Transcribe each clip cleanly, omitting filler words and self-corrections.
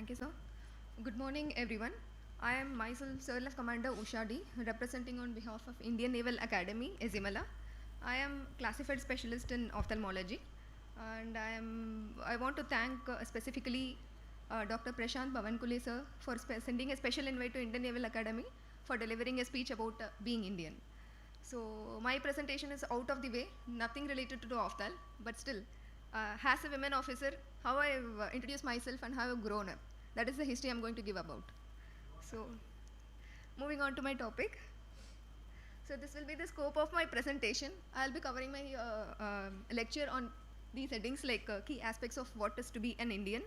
Thank you, sir. Good morning, everyone. I am myself Sir Lieutenant Commander Usha D, representing on behalf of Indian Naval Academy, Ezimala. I am classified specialist in ophthalmology, and I want to thank specifically Dr. Prashant Bavankule sir for sending a special invite to Indian Naval Academy for delivering a speech about being Indian. So my presentation is out of the way, nothing related to Oftal, but still, as a women officer, how I've introduced myself and how I've grown up. That is the history I'm going to give about. So moving on to my topic. So this will be the scope of my presentation. I'll be covering my lecture on these headings like key aspects of what is to be an Indian,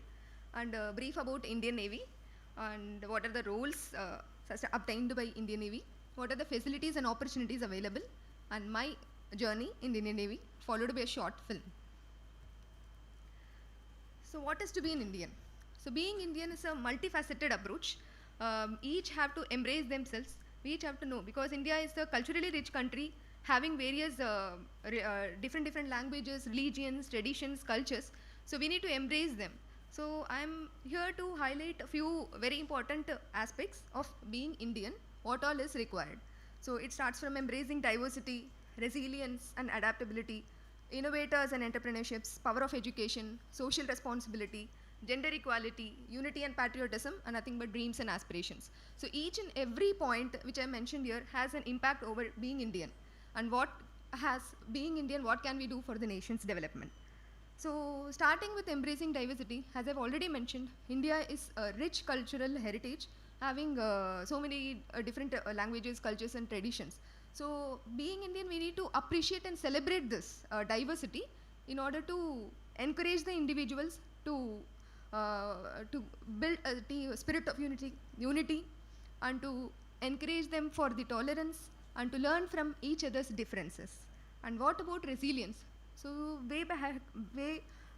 and brief about Indian Navy, and what are the roles obtained by Indian Navy, what are the facilities and opportunities available, and my journey in the Indian Navy, followed by a short film. So what is to be an Indian? So being Indian is a multifaceted approach. Each have to embrace themselves. We each have to know, because India is a culturally rich country having various different languages, religions, traditions, cultures. So we need to embrace them. So I am here to highlight a few very important aspects of being Indian, what all is required. So it starts from embracing diversity, resilience and adaptability, innovators and entrepreneurships, power of education, social responsibility, gender equality, unity and patriotism, and nothing but dreams and aspirations. So each and every point which I mentioned here has an impact over being Indian, and what has being Indian, what can we do for the nation's development. So starting with embracing diversity, as I've already mentioned, India is a rich cultural heritage, having so many different languages, cultures and traditions. So being Indian, we need to appreciate and celebrate this diversity in order to encourage the individuals to build a spirit of unity, and to encourage them for the tolerance and to learn from each other's differences. And what about resilience? So way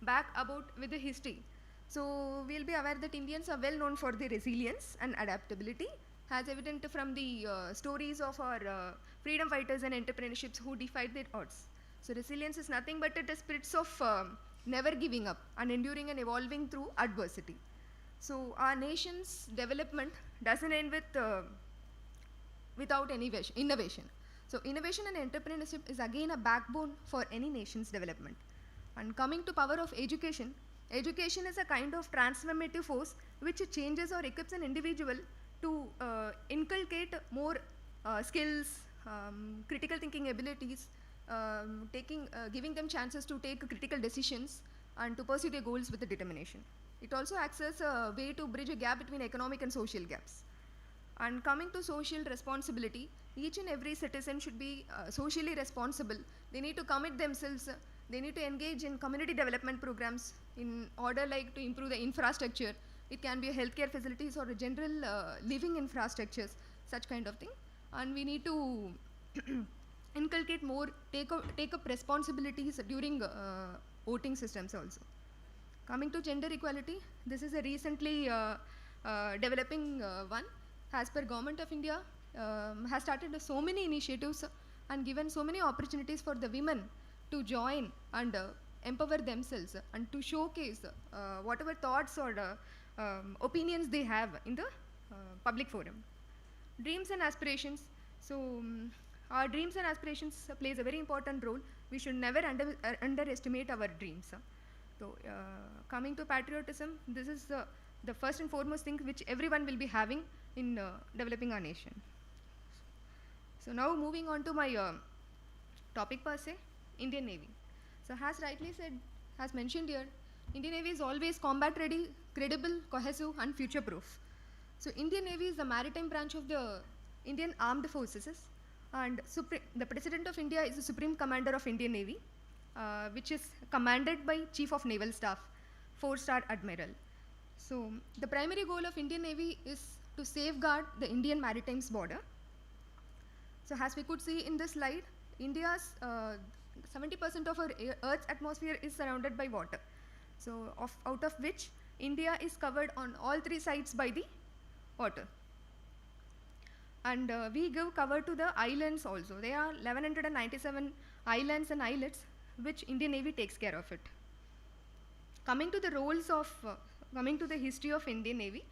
back about with the history. So we'll be aware that Indians are well known for their resilience and adaptability, as evident from the stories of our freedom fighters and entrepreneurships who defied their odds. So resilience is nothing but the spirits of never giving up and enduring and evolving through adversity. So our nation's development doesn't end without innovation. So innovation and entrepreneurship is again a backbone for any nation's development. And coming to power of education, education is a kind of transformative force which changes or equips an individual to inculcate more skills, critical thinking abilities, giving them chances to take critical decisions and to pursue their goals with determination. It also acts as a way to bridge a gap between economic and social gaps. And coming to social responsibility, each and every citizen should be socially responsible. They need to commit themselves. They need to engage in community development programs in order like to improve the infrastructure. It can be healthcare facilities or a general living infrastructures, such kind of thing. And we need to inculcate more, take up responsibilities during voting systems also. Coming to gender equality, this is a recently developing one. As per Government of India, has started so many initiatives and given so many opportunities for the women to join and empower themselves and to showcase whatever thoughts or opinions they have in the public forum. Dreams and aspirations. So our dreams and aspirations plays a very important role. We should never underestimate our dreams. So coming to patriotism, this is the first and foremost thing which everyone will be having in developing our nation. So now moving on to my topic per se, Indian Navy. So as rightly said, as mentioned here, Indian Navy is always combat ready, credible, cohesive and future proof. So Indian Navy is the maritime branch of the Indian Armed Forces, and the President of India is the Supreme Commander of Indian Navy, which is commanded by Chief of Naval Staff, 4-star Admiral. So the primary goal of Indian Navy is to safeguard the Indian maritime border. So as we could see in this slide, India's 70% of our Earth's atmosphere is surrounded by water. So out of which India is covered on all three sides by the water. And we give cover to the islands also. There are 1197 islands and islets which Indian Navy takes care of it. Coming to the roles of coming to the history of Indian Navy,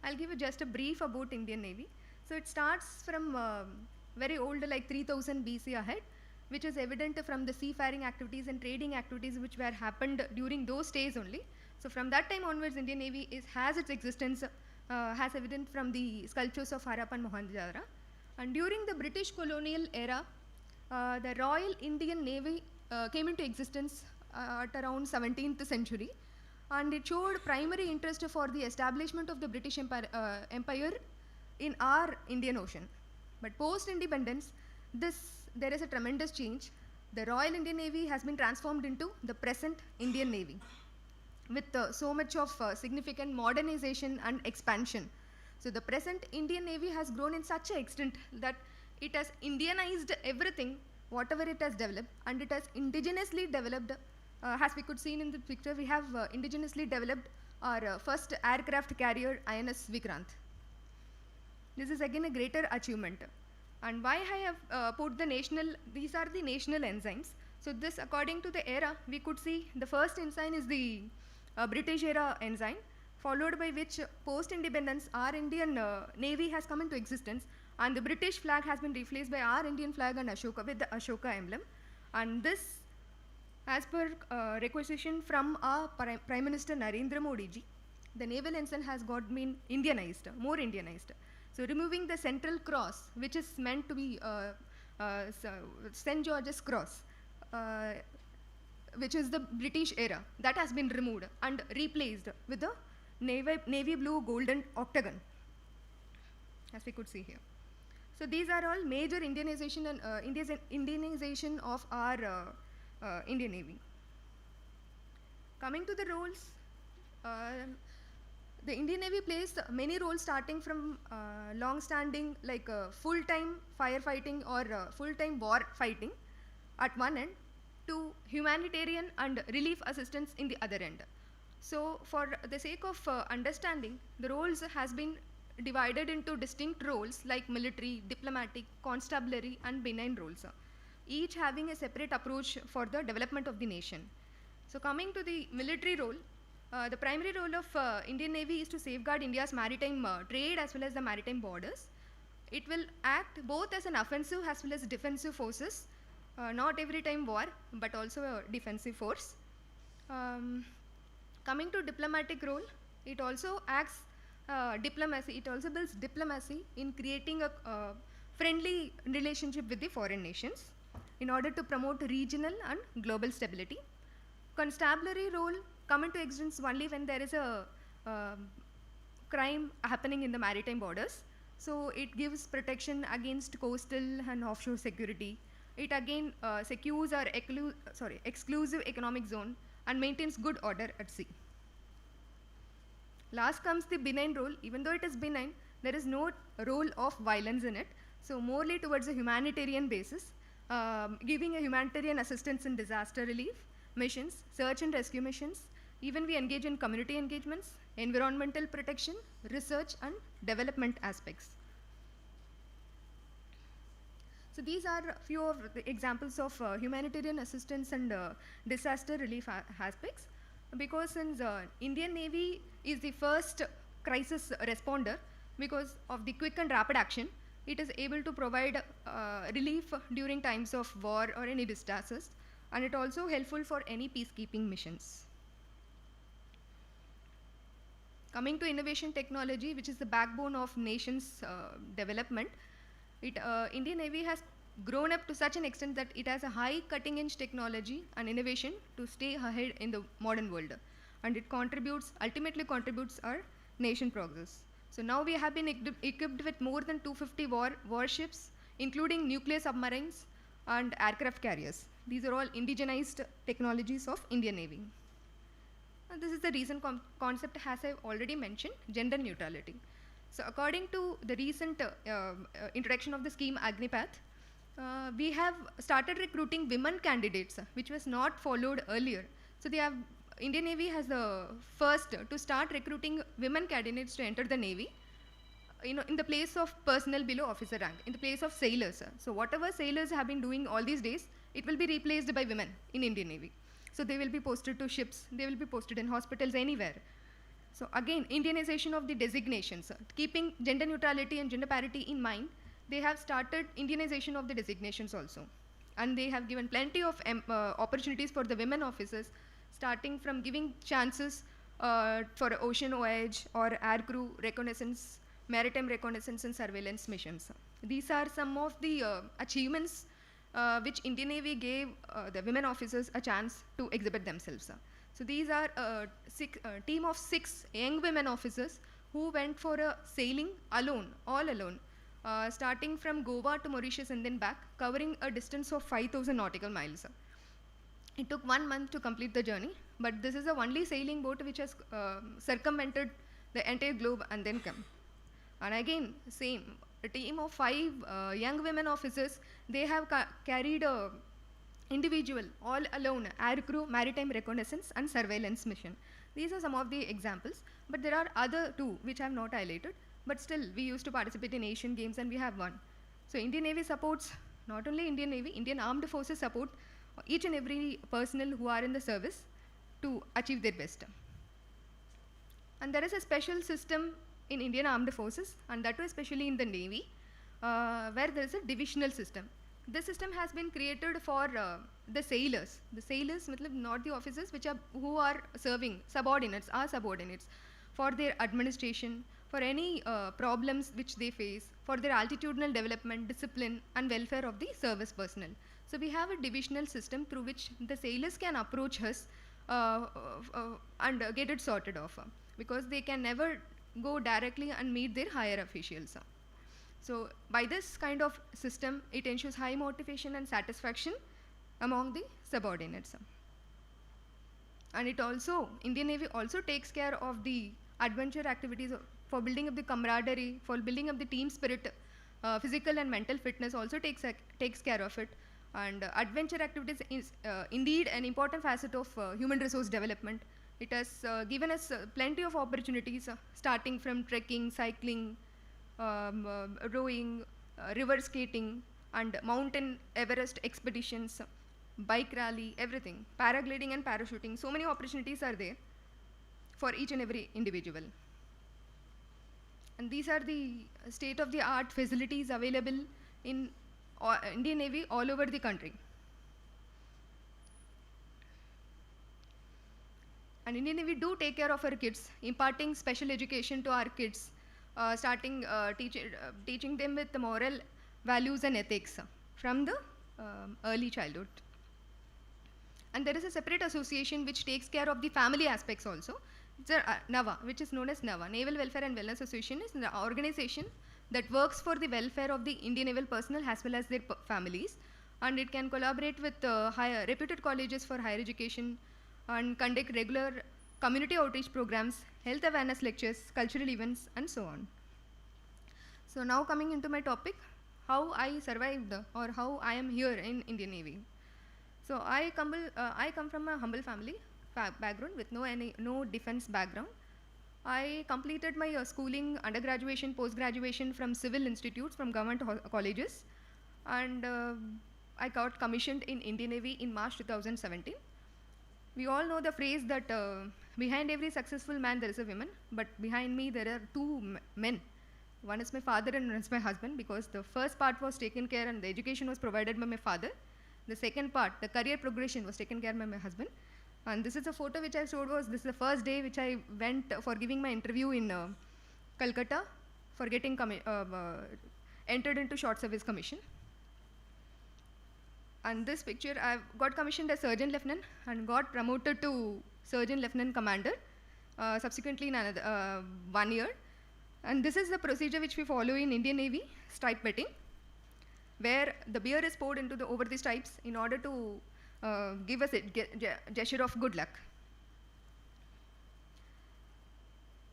I'll give you just a brief about Indian Navy. So it starts from very old, like 3000 BC ahead, which is evident from the seafaring activities and trading activities which were happened during those days only. So from that time onwards, Indian Navy has its existence, has evident from the sculptures of Harappa and Mohenjo-daro. And during the British colonial era, the Royal Indian Navy came into existence at around 17th century, and it showed primary interest for the establishment of the British Empire in our Indian Ocean. But post-independence, there is a tremendous change. The Royal Indian Navy has been transformed into the present Indian Navy with so much of significant modernization and expansion. So the present Indian Navy has grown in such an extent that it has Indianized everything, whatever it has developed, and it has indigenously developed, as we could see in the picture, we have indigenously developed our first aircraft carrier INS Vikrant. This is again a greater achievement. And why I have put the national, these are the national ensigns. So this, according to the era, we could see the first ensign is the British era ensign, followed by which post-independence our Indian Navy has come into existence, and the British flag has been replaced by our Indian flag and Ashoka with the Ashoka emblem. And this, as per requisition from our Prime Minister Narendra Modi ji, the naval ensign has got been Indianized, more Indianized. So removing the central cross, which is meant to be St. George's Cross, which is the British era, that has been removed and replaced with the navy blue golden octagon, as we could see here. So these are all major Indianization and Indianization of our Indian Navy. Coming to the roles, the Indian Navy plays many roles, starting from long-standing, like full-time firefighting or full-time war fighting at one end, to humanitarian and relief assistance in the other end. So for the sake of understanding, the roles has been divided into distinct roles like military, diplomatic, constabulary and benign roles, each having a separate approach for the development of the nation. So coming to the military role, the primary role of Indian Navy is to safeguard India's maritime trade as well as the maritime borders. It will act both as an offensive as well as defensive forces, not every time war, but also a defensive force. Coming to diplomatic role, it also acts diplomacy, it also builds diplomacy in creating a friendly relationship with the foreign nations in order to promote regional and global stability. Constabulary role come into existence only when there is a crime happening in the maritime borders. So it gives protection against coastal and offshore security. It again secures our exclusive economic zone and maintains good order at sea. Last comes the benign role. Even though it is benign, there is no role of violence in it. So morely towards a humanitarian basis, giving a humanitarian assistance in disaster relief missions, search and rescue missions. Even we engage in community engagements, environmental protection, research and development aspects. So these are a few of the examples of humanitarian assistance and disaster relief aspects. Because since Indian Navy is the first crisis responder, because of the quick and rapid action, it is able to provide relief during times of war or any disasters, and it also helpful for any peacekeeping missions. Coming to innovation technology, which is the backbone of nation's development, Indian Navy has grown up to such an extent that it has a high cutting-edge technology and innovation to stay ahead in the modern world, and it ultimately contributes our nation progress. So now we have been equipped with more than 250 warships, including nuclear submarines and aircraft carriers. These are all indigenized technologies of Indian Navy. And this is the recent concept, as I already mentioned, gender neutrality. So according to the recent introduction of the scheme Agnipath, we have started recruiting women candidates, which was not followed earlier. So Indian Navy has the first to start recruiting women candidates to enter the Navy, in the place of personnel below officer rank, in the place of sailors. So whatever sailors have been doing all these days, it will be replaced by women in Indian Navy. So they will be posted to ships, they will be posted in hospitals, anywhere. So again, Indianization of the designations. Keeping gender neutrality and gender parity in mind, they have started Indianization of the designations also. And they have given plenty of opportunities for the women officers, starting from giving chances for ocean voyage or aircrew reconnaissance, maritime reconnaissance and surveillance missions. These are some of the achievements which Indian Navy gave the women officers a chance to exhibit themselves. So these are a team of 6 young women officers who went for a sailing alone, all alone, starting from Goa to Mauritius and then back, covering a distance of 5,000 nautical miles. It took 1 month to complete the journey, but this is the only sailing boat which has circumvented the entire globe and then come. And again, same, a team of 5 young women officers, they have carried a individual, all alone, aircrew, maritime reconnaissance and surveillance mission. These are some of the examples, but there are other 2 which I have not highlighted, but still we used to participate in Asian Games and we have won. So Indian Navy supports, not only Indian Navy, Indian Armed Forces support each and every personnel who are in the service to achieve their best. And there is a special system in Indian Armed Forces, and that too especially in the Navy, where there is a divisional system. This system has been created for the sailors. The sailors, not the officers, who are serving, subordinates, are subordinates, for their administration, for any problems which they face, for their altitudinal development, discipline, and welfare of the service personnel. So we have a divisional system through which the sailors can approach us and get it sorted off, because they can never go directly and meet their higher officials. So by this kind of system, it ensures high motivation and satisfaction among the subordinates. And it also, Indian Navy also takes care of the adventure activities for building up the camaraderie, for building up the team spirit, physical and mental fitness also takes care of it. And adventure activities is indeed an important facet of human resource development. It has given us plenty of opportunities, starting from trekking, cycling, rowing, river skating, and mountain Everest expeditions, bike rally, everything, paragliding and parachuting. So many opportunities are there for each and every individual. And these are the state-of-the-art facilities available in Indian Navy all over the country. And Indian Navy do take care of our kids, imparting special education to our kids, starting teaching them with the moral values and ethics from the early childhood. And there is a separate association which takes care of the family aspects also. It's NAVA, which is known as NAVA, Naval Welfare and Wellness Association, is an organization that works for the welfare of the Indian naval personnel as well as their families. And it can collaborate with reputed colleges for higher education and conduct regular community outreach programs, health awareness lectures, cultural events, and so on. So now coming into my topic, how I survived or how I am here in Indian Navy. So I come from a humble family background with no defense background. I completed my schooling, undergraduation, post-graduation from civil institutes, from government colleges, and I got commissioned in Indian Navy in March 2017. We all know the phrase that behind every successful man there is a woman, but behind me there are 2 men. One is my father and one is my husband, because the first part was taken care and the education was provided by my father. The second part, the career progression, was taken care by my husband. And this is a photo which I showed this is the first day which I went for giving my interview in Calcutta for getting entered into short service commission. And this picture, I got commissioned as Surgeon Lieutenant and got promoted to Surgeon Lieutenant Commander subsequently in another 1 year. And this is the procedure which we follow in Indian Navy, stripe betting, where the beer is poured over the stripes in order to give us a gesture of good luck.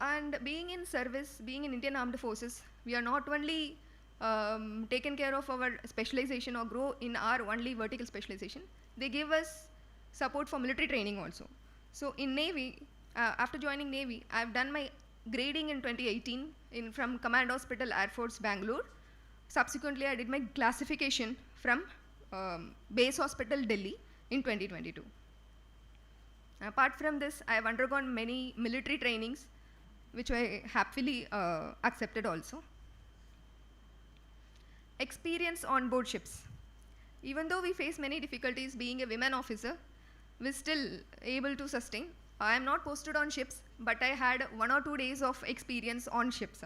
And being in service, being in Indian Armed Forces, we are not only taken care of our specialization or grow in our only vertical specialization, they give us support for military training also. So in Navy, after joining Navy, I've done my grading in 2018 from Command Hospital, Air Force, Bangalore. Subsequently, I did my classification from Base Hospital, Delhi in 2022. Apart from this, I have undergone many military trainings which I happily accepted also. Experience on board ships. Even though we face many difficulties being a women officer, we're still able to sustain. I am not posted on ships, but I had 1 or 2 days of experience on ships.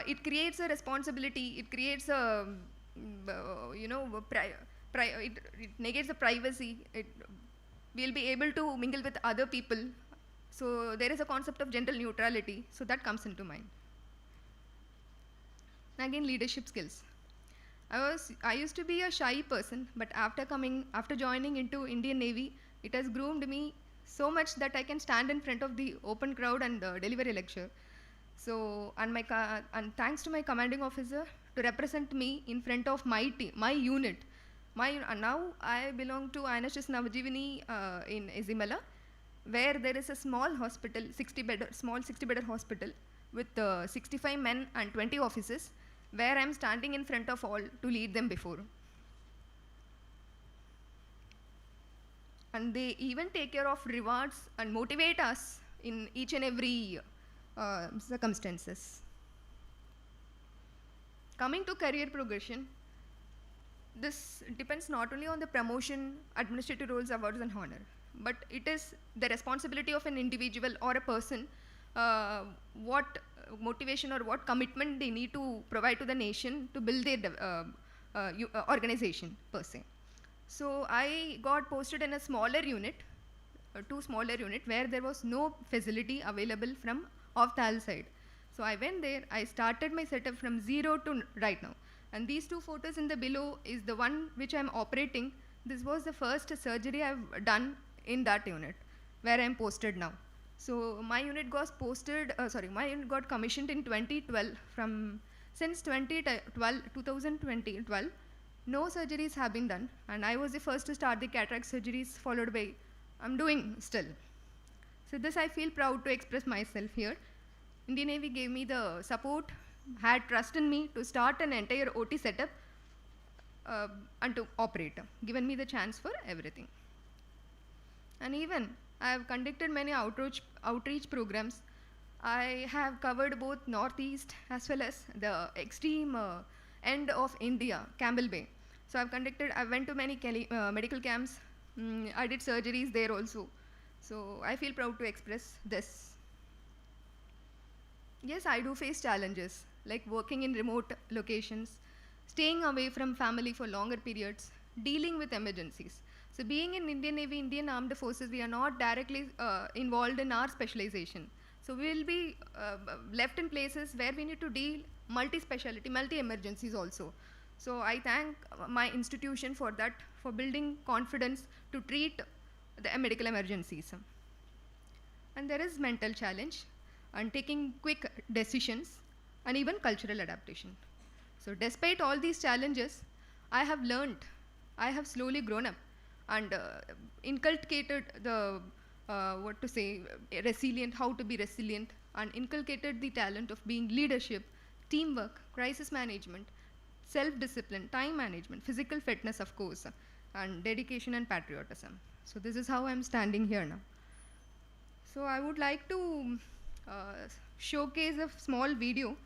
It creates a responsibility, it creates a, it negates the privacy, we'll be able to mingle with other people. So there is a concept of gender neutrality, so that comes into mind. Again, leadership skills. I used to be a shy person, but after joining into Indian Navy, it has groomed me so much that I can stand in front of the open crowd and deliver a lecture. So, and thanks to my commanding officer to represent me in front of my team, my unit. Now I belong to INHS Navajivini in Izimala, where there is a small hospital, small 60-bedded hospital with 65 men and 20 officers, where I am standing in front of all to lead them before. And they even take care of rewards and motivate us in each and every circumstances. Coming to career progression, this depends not only on the promotion, administrative roles, awards and honor, but it is the responsibility of an individual or a person what motivation or what commitment they need to provide to the nation to build their organization per se. So I got posted in a smaller unit, two smaller unit, where there was no facility available from off the hull side. So I went there, I started my setup from zero to right now. And these two photos in the below is the one which I'm operating. This was the first surgery I've done in that unit, where I'm posted now. So my unit got commissioned in 2012. Since 2012, no surgeries have been done, and I was the first to start the cataract surgeries, followed by, I'm doing still. So this I feel proud to express myself here. Indian Navy gave me the support, had trust in me to start an entire OT setup and to operate, given me the chance for everything. And even I have conducted many outreach programs. I have covered both Northeast as well as the extreme end of India, Campbell Bay. So I went to many medical camps. I did surgeries there also. So I feel proud to express this. Yes, I do face challenges, like working in remote locations, staying away from family for longer periods, dealing with emergencies. So being in Indian Navy, Indian Armed Forces, we are not directly involved in our specialization. So we will be left in places where we need to deal multi-speciality, multi-emergencies also. So I thank my institution for that, for building confidence to treat the medical emergencies. And there is mental challenge and taking quick decisions and even cultural adaptation. So despite all these challenges, I have learned, I have slowly grown up and inculcated the, resilient, how to be resilient, and inculcated the talent of being leadership, teamwork, crisis management, self-discipline, time management, physical fitness, of course, and dedication and patriotism. So this is how I'm standing here now. So I would like to showcase a small video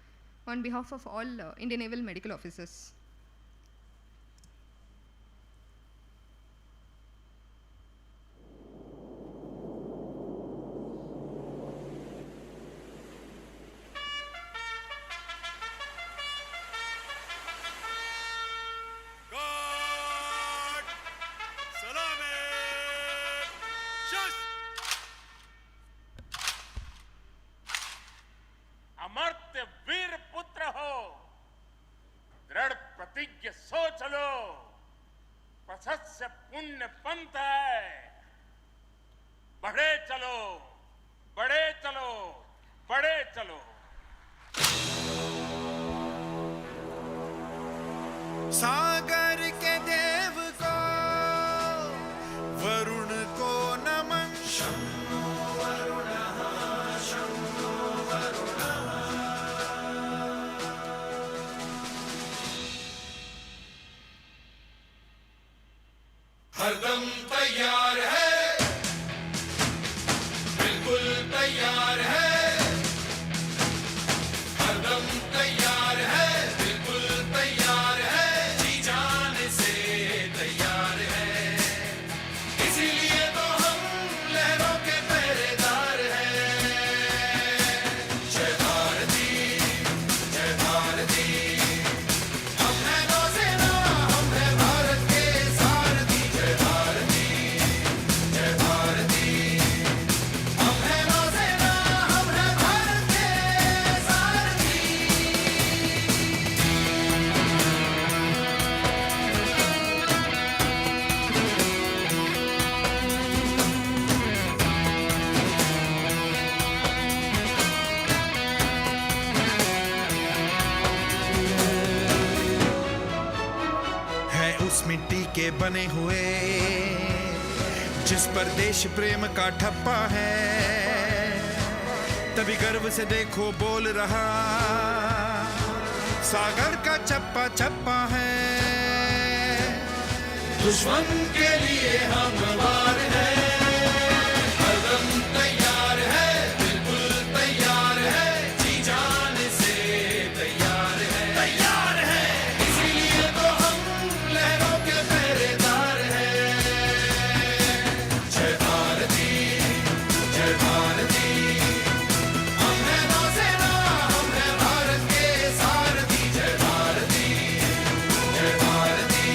on behalf of all Indian Naval Medical Officers. Amartya वीर पुत्र हो, दृढ़ प्रतिज्ञ सोच लो, प्रशस्य पुण्य पंथ है, बढ़े चलो, बढ़े चलो, बढ़े चलो। सागर के देव को, वरुण को नमन। शम्नो वरुणः, शम्नो वरुणः। हरदम तैयार है, बिल्कुल तैयार है। के बने हुए, जिस पर देश प्रेम का ठप्पा है, तभी गर्व से देखो बोल रहा सागर का चप्पा चप्पा है। दुश्मन के लिए हम वार हैं, हरदम तैयार है, बिल्कुल तैयार है, जी जान से तैयार है, इसीलिए तो हम लहरों के पहरेदार हैं। जय भारती, जय भारती, हम हैं नौसेना, हम हैं भारत के सारथी। जय भारती, जय भारती,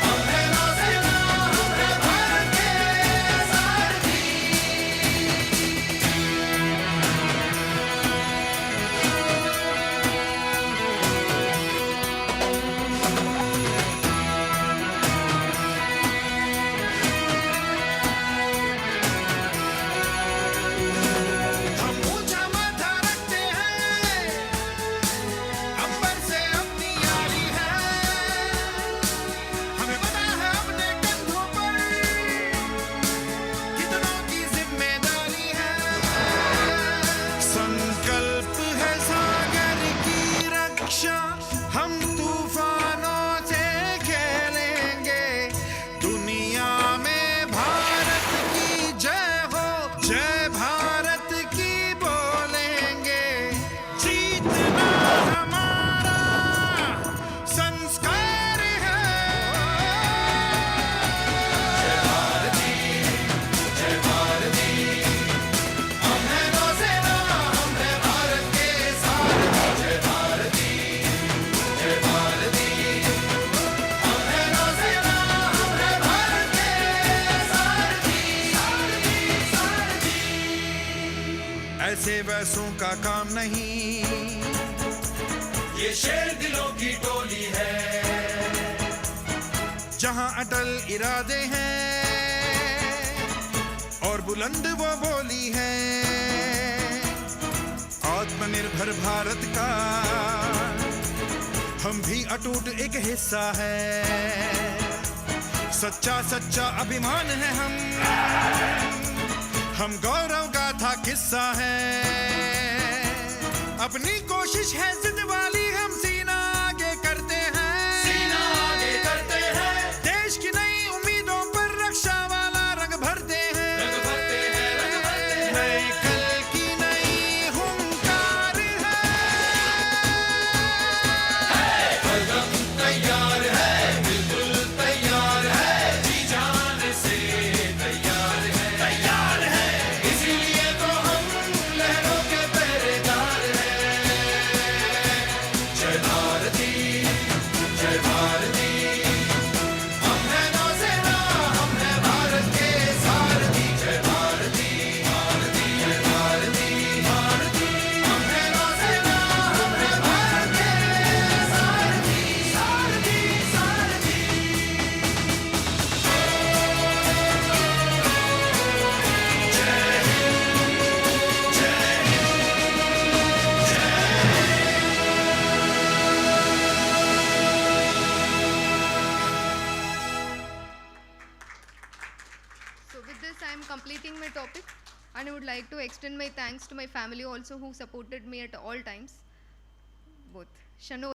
हम हैं नौसेना, हम हैं भारत के सारथी। हम ऊंचा माथा रखते हैं, अंबर से अपनी यारी है, हमें पता है अपने कंधों पर कितनों की जिम्मेदारी है। संकल्प है सागर की रक्षा, हम तूफानों से खेलेंगे, दुनिया में भारत की जय हो, जय भारत की बोलेंगे, जीतना हमारा संस्कार है। जय भारती, जय भारती, हम हैं नौसेना, हम हैं भारत के सारथी। जय भारती, जय भारती, हम हैं नौसेना, हम हैं भारत के सारथी। ऐसे वैसों का काम नहीं, ये शेर दिलों की टोली है, जहां अटल इरादे हैं और बुलंद वो बोली है। आत्मनिर्भर भारत का हम भी अटूट एक हिस्सा है, सच्चा सच्चा अभिमान है हम गौरव गाथा किस्सा है। अपनी कोशिश है जिद वाली, हम सीना आगे करते हैं, देश की नई उम्मीदों पर रक्षा वाला रंग भरते हैं, नए कल की नई हुंकार है, हरदम तैयार है, बिल्कुल तैयार है, जी जान से तैयार है, इसीलिए तो हम लहरों के पहरेदार हैं। जय भारती, जय भारती, हम हैं नौसेना, हम हैं भारत के सारथी। जय भारती, भारती, जय भारती, भारती, हम हैं नौसेना, हम हैं भारत के सारथी, सारथी, सारथी। So with this, I am completing my topic, and I would like to extend my thanks to my family also, who supported me at all times. Both Shanu